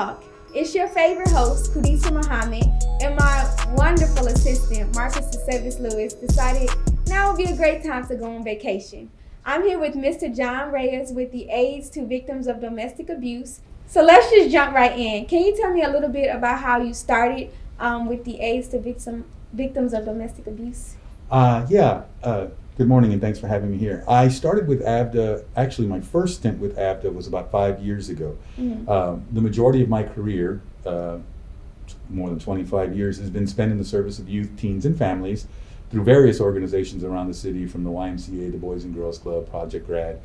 Talk. It's your favorite host, Khadija Muhammad, and my wonderful assistant, Marcus DeSavis Lewis, decided now would be a great time to go on vacation. I'm here with Mr. John Reyes with the AIDS to Victims of Domestic Abuse. So let's just jump right in. Can you tell me a little bit about how you started with the AIDS to Victims of Domestic Abuse? Good morning and thanks for having me here. I started with AVDA, actually my first stint with AVDA was about 5 years ago. The majority of my career, more than 25 years, has been spent in the service of youth, teens, and families through various organizations around the city, from the YMCA, the Boys and Girls Club, Project Grad.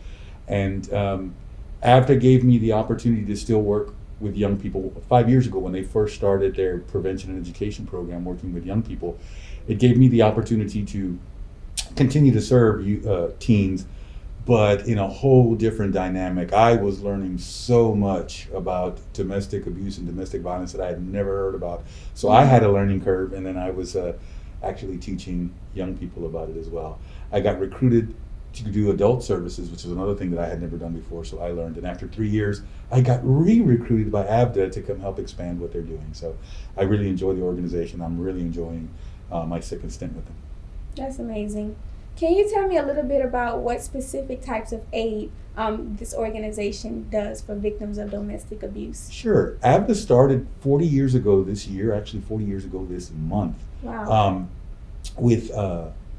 And AVDA gave me the opportunity to still work with young people. 5 years ago, when they first started their prevention and education program working with young people, it gave me the opportunity to continue to serve teens, but in a whole different dynamic. I was learning so much about domestic abuse and domestic violence that I had never heard about. So I had a learning curve, and then I was actually teaching young people about it as well. I got recruited to do adult services, which is another thing that I had never done before, so I learned. And after 3 years, I got re-recruited by AVDA to come help expand what they're doing. So I really enjoy the organization. I'm really enjoying my second stint with them. That's amazing. Can you tell me a little bit about what specific types of aid this organization does for victims of domestic abuse? Sure. AVDA started 40 years ago this year, actually 40 years ago this month. Wow. With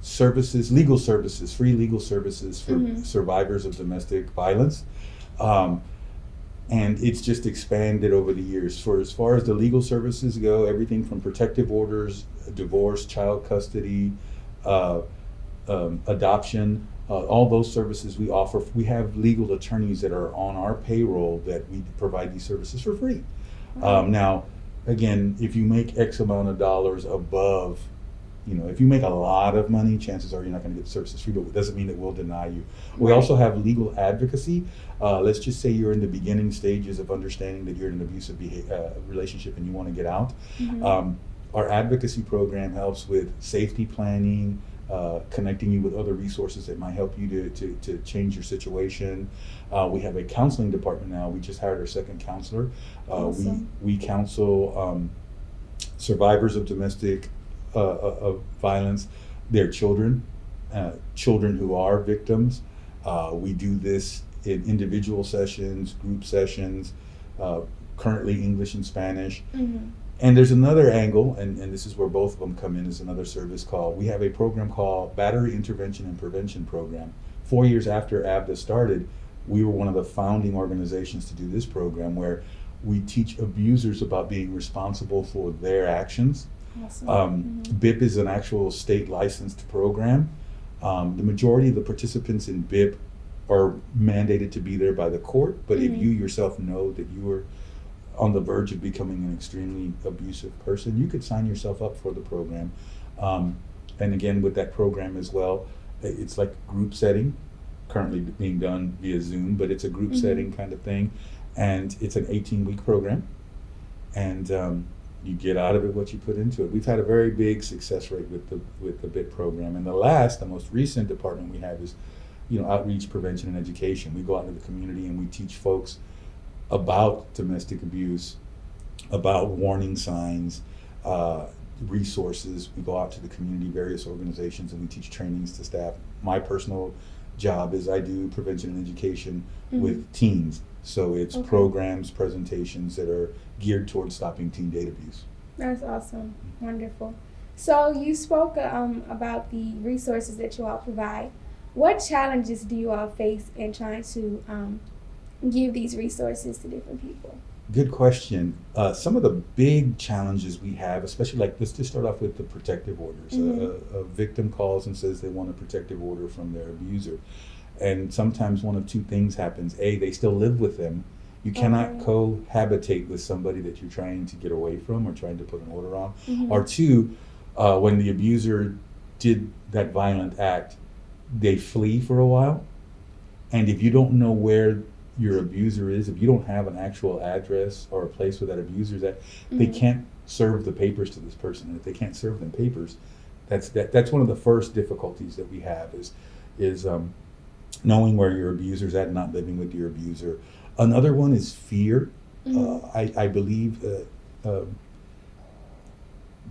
services, legal services, free legal services for survivors of domestic violence. And it's just expanded over the years. For as far as the legal services go, everything from protective orders, divorce, child custody, adoption, all those services we offer. We have legal attorneys that are on our payroll that we provide these services for free. Now, again, if you make X amount of dollars above, if you make a lot of money, chances are you're not going to get the services free, but it doesn't mean that we'll deny you. We also have legal advocacy. Let's just say you're in the beginning stages of understanding that you're in an abusive relationship and you want to get out. Our advocacy program helps with safety planning, connecting you with other resources that might help you to change your situation. We have a counseling department now. We just hired our second counselor. Awesome. We counsel survivors of domestic of violence, their children, children who are victims. We do this in individual sessions, group sessions, currently English and Spanish. And there's another angle, and this is where both of them come in, is another service we have a program called Battery Intervention and Prevention Program. 4 years after AVDA started, we were one of the founding organizations to do this program, where we teach abusers about being responsible for their actions. Awesome. BIP is an actual state licensed program. The majority of the participants in BIP are mandated to be there by the court, but if you yourself know that you are on the verge of becoming an extremely abusive person, you could sign yourself up for the program. And again, with that program as well, it's like group setting, currently being done via Zoom, but it's a group setting kind of thing. And it's an 18-week program. And you get out of it what you put into it. We've had a very big success rate with the BIT program. And the most recent department we have is, outreach, prevention, and education. We go out into the community and we teach folks about domestic abuse, about warning signs, resources. We go out to the community, various organizations, and we teach trainings to staff. My personal job is I do prevention and education with teens. So it's programs, presentations that are geared towards stopping teen date abuse. That's awesome. Wonderful. So you spoke about the resources that you all provide. What challenges do you all face in trying to give these resources to different people? Good question. Some of the big challenges we have, especially let's just start off with the protective orders. A victim calls and says they want a protective order from their abuser. And sometimes one of two things happens. A, they still live with them. You cannot cohabitate with somebody that you're trying to get away from or trying to put an order on. Or two, when the abuser did that violent act, they flee for a while. And if you don't know where your abuser is, if you don't have an actual address or a place where that abuser is at, they can't serve the papers to this person. And if they can't serve them papers, that's one of the first difficulties that we have is knowing where your abuser's at and not living with your abuser. Another one is fear. I believe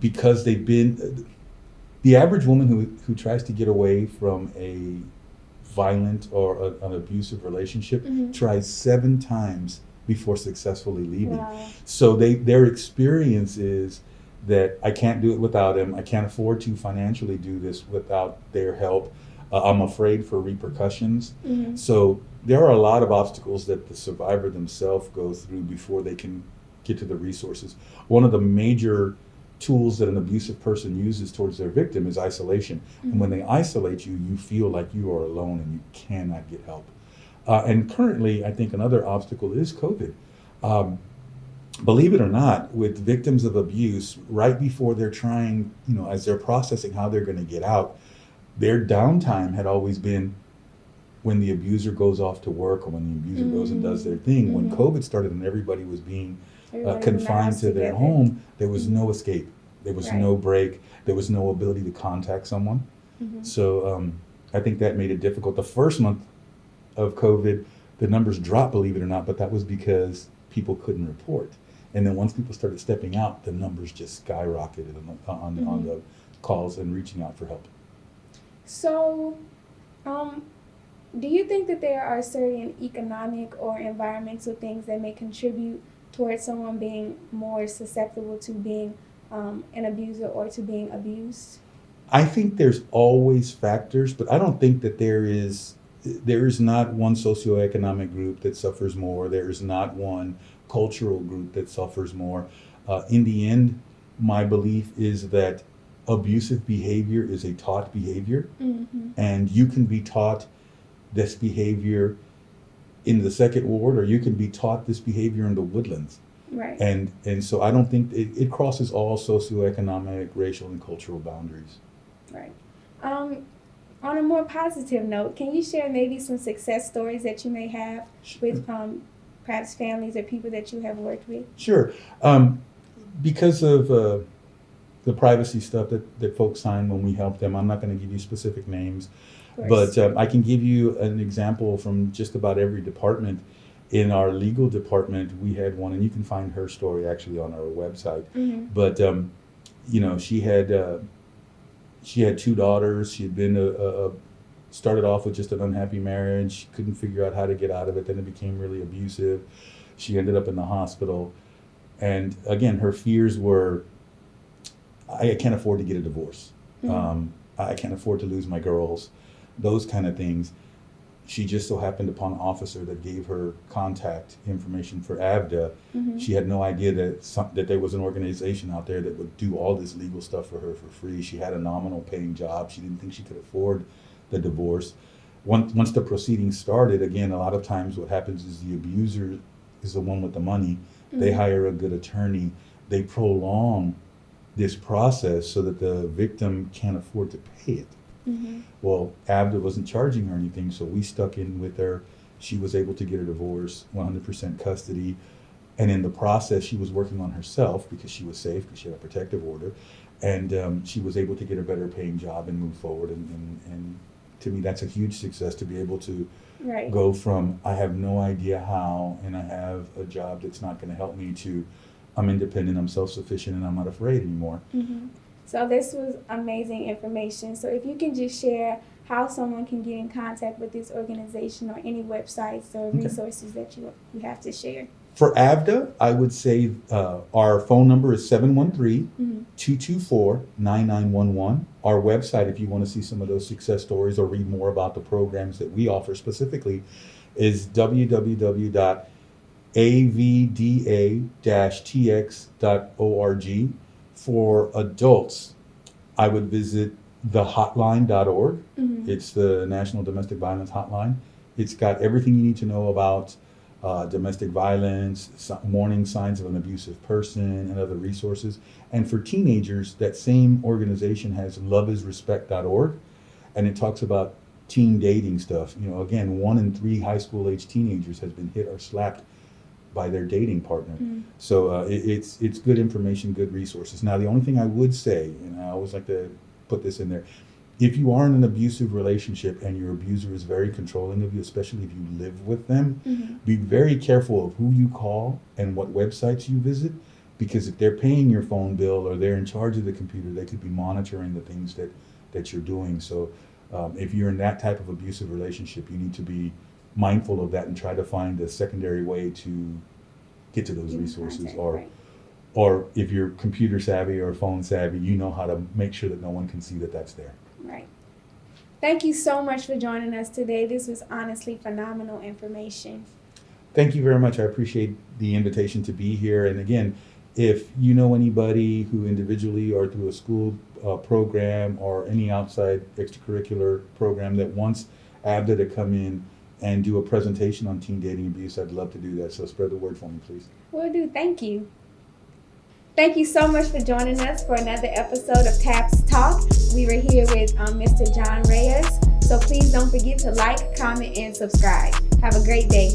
because they've been, the average woman who tries to get away from a violent or an abusive relationship tries 7 times before successfully leaving. Wow. So their experience is that I can't do it without him. I can't afford to financially do this without their help. I'm afraid for repercussions. So there are a lot of obstacles that the survivor themselves go through before they can get to the resources. One of the major tools that an abusive person uses towards their victim is isolation. And when they isolate you, you feel like you are alone and you cannot get help. And currently, I think another obstacle is COVID. Believe it or not, with victims of abuse, right before they're trying, as they're processing how they're going to get out, their downtime had always been when the abuser goes off to work or when the abuser goes and does their thing. When COVID started and everybody was being confined to their home, there was no escape. There was no break. There was no ability to contact someone. So I think that made it difficult. The first month of COVID, the numbers dropped, believe it or not, but that was because people couldn't report. And then once people started stepping out, the numbers just skyrocketed on the calls and reaching out for help. So, do you think that there are certain economic or environmental things that may contribute towards someone being more susceptible to being an abuser or to being abused? I think there's always factors, but I don't think that there is not one socioeconomic group that suffers more. There is not one cultural group that suffers more. In the end, my belief is that abusive behavior is a taught behavior, and you can be taught this behavior in the second ward, or you can be taught this behavior in the woodlands. Right. And so I don't think it crosses all socioeconomic, racial, and cultural boundaries. Right. On a more positive note, can you share maybe some success stories that you may have with perhaps families or people that you have worked with? Sure. Because of the privacy stuff that folks sign when we help them, I'm not going to give you specific names. But I can give you an example from just about every department. In our legal department, we had one, and you can find her story actually on our website. But she had 2 daughters. She had been started off with just an unhappy marriage. Couldn't figure out how to get out of it. Then it became really abusive. She ended up in the hospital, and again, her fears were, I can't afford to get a divorce. I can't afford to lose my girls. Those kind of things. She just so happened upon an officer that gave her contact information for AVDA. She had no idea that there was an organization out there that would do all this legal stuff for her for free. She had a nominal paying job. She didn't think she could afford the divorce. Once the proceedings started, again, a lot of times what happens is the abuser is the one with the money. They hire a good attorney. They prolong this process so that the victim can't afford to pay it. Well, AVDA wasn't charging her anything, so we stuck in with her. She was able to get a divorce, 100% custody, and in the process, she was working on herself because she was safe, because she had a protective order, and she was able to get a better paying job and move forward. And to me, that's a huge success to be able to go from I have no idea how, and I have a job that's not going to help me, to I'm independent, I'm self-sufficient, and I'm not afraid anymore. So this was amazing information. So if you can just share how someone can get in contact with this organization or any websites or resources that you have to share. For AVDA, I would say our phone number is 713-224-9911. Our website, if you want to see some of those success stories or read more about the programs that we offer specifically, is www.avda-tx.org. For adults, I would visit thehotline.org. It's the National Domestic Violence Hotline. It's got everything you need to know about domestic violence, warning signs of an abusive person, and other resources. And for teenagers, that same organization has loveisrespect.org, and it talks about teen dating stuff. Again, 1 in 3 high school age teenagers has been hit or slapped by their dating partner. So it's good information, good resources. Now, the only thing I would say, and I always like to put this in there, if you are in an abusive relationship and your abuser is very controlling of you, especially if you live with them, be very careful of who you call and what websites you visit, because if they're paying your phone bill or they're in charge of the computer, they could be monitoring the things that you're doing. So if you're in that type of abusive relationship, you need to be mindful of that and try to find a secondary way to get to those resources. Or if you're computer savvy or phone savvy, you know how to make sure that no one can see that that's there. Right. Thank you so much for joining us today. This was honestly phenomenal information. Thank you very much. I appreciate the invitation to be here. And again, if you know anybody who individually or through a school program or any outside extracurricular program that wants AVDA to come in and do a presentation on teen dating abuse, I'd love to do that. So spread the word for me, please. Will do. Thank you. Thank you so much for joining us for another episode of TAPS Talk. We were here with Mr. John Reyes. So please don't forget to like, comment, and subscribe. Have a great day.